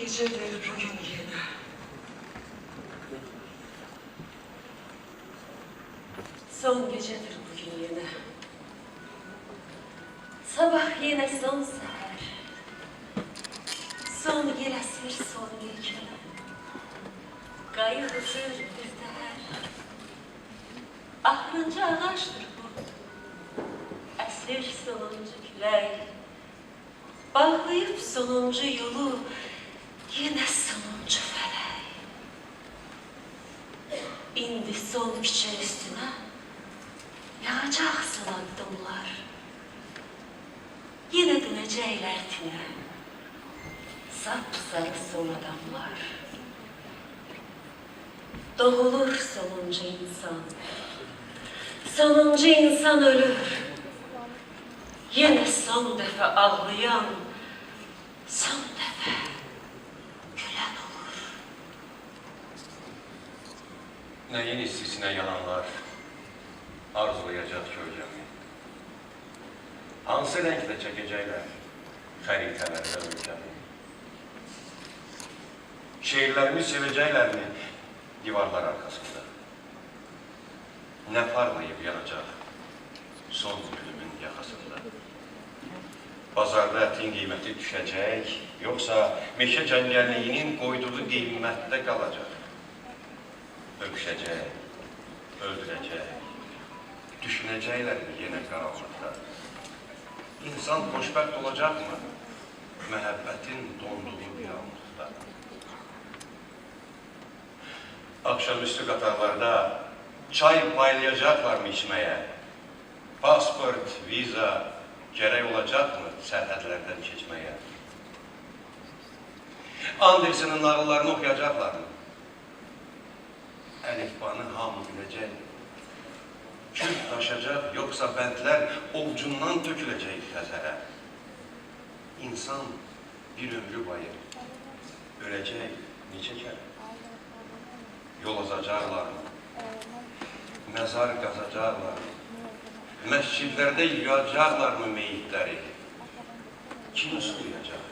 gecedir bugün yine. Son gecedir bugün yine. Sabah yine son seher. Son yel esir son yekine. Gayrı hızır bir teher. Ahırıncı ağaçtır bu. Esir sonuncu külək. Bağlayıp sonuncu yolu. Yine sonuncu felek. İndi son küçe üstüne. Yağacaksın addımlar. Yine dönecekler tine. Sapsarı son adamlar. Doğulur sonuncu insan. Sonuncu insan ölür. Yine son defa ağlayan, son defa gülen olur. Neyin istisine yalanlar arzulayacak kölgemi? Hansı renkle çekecekler haritalarda ülkemi? Şehirlerimi sevecekler mi divarlar arkasında? Ne parlayıp yanacak son gülümün yakasında? Pazarda etin qiyməti düşəcək, yoxsa meşə cəngəlliyinin qoyduğu qiymətdə qalacaq? Öpüşəcək, öldürəcək, düşünəcəklərmi yenə qaranlıqda? İnsan xoşbəxt olacaqmı məhəbbətin donduğu bir anlıqda? Akşamüstü qatarlarda çay paylayacaqlarmı içməyə? Pasport, viza gərək olacaqmı sərhədlərdən keçməyə? Anderson'ın nağıllarını oxuyacaqlarmı? Əlifbanı hamı biləcək. Kül taşacaq, yoxsa bəndlər ovcundan töküləcək xəzərə. İnsan bir ömrü bayır, öləcək neçə kərə? Yol azacaqlarmı? Məzar qazacaqlarmı? Məscidlərdə yuyacaqlarmı meyitləri? Kim sulayacaq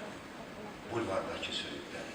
bulvardakı söyükləri?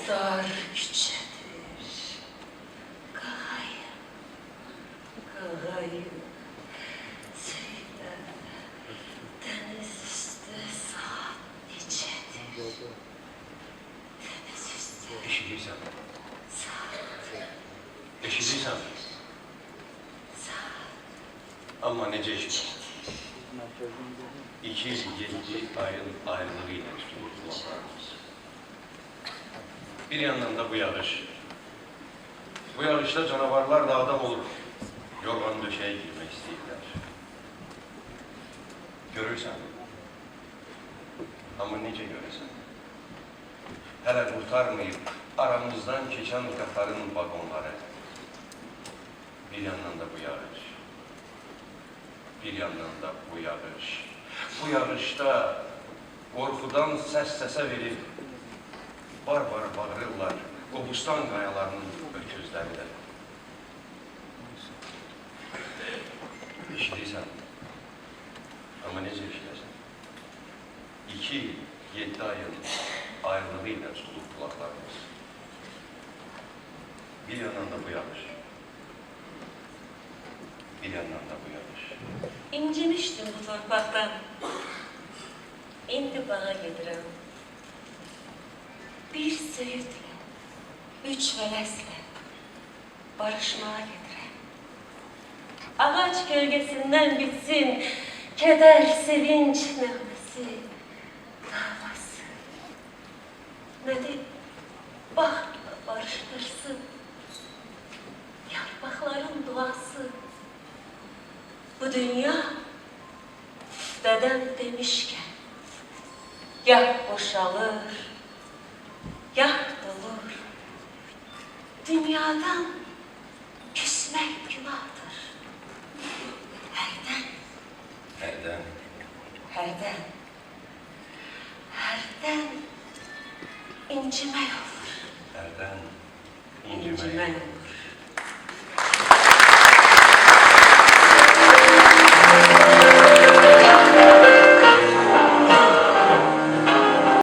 Dar küçedir. Kağayım, kağayım. Söyle, deniz üstü saat nicedir? Deniz üstü Eşidirsən, saat, eşidirsən. saat Amma necə eşidirsən? 207 ayın ayrılığı ilə tutulur kulaklarımız. Bir yandan da bu yağış. Bu yağışta canavarlar da adam olur. Yorgan döşeğe girmek istəyirlər. Görürsən. Ama necə görürsən? Hələ qurtarmayıb aramızdan keçən qatarın vagonları. Bir yandan da bu yağış. Bir yandan da bu yağış. Bu yağışta qorxudan səs-səsə verib bar-bar bağırırlar Qobustan qayalarının öküzlərində. Eşidirsən, amma necə eşidirsən? 2-7 ayın ayrılığıyla soluk kulaklarımız. Bir yandan da bu yanlış. Bir yandan da bu yanlış. İncinmiştim bu torpaktan. İndi bana gedirem. Bir söğütle, üç velesle barışmaya gedirem. Ağaç gölgesinden bitsin keder, sevinç nefesi, davası. Ne de bahtla barıştırsın yarpakların duası. Bu dünya dedem demişken gah boşalır, gah dolur. Dünyadan küsmek günahtır. Herden, Herden, herden, herden incimek olur. herden İncimek incimeyi olur.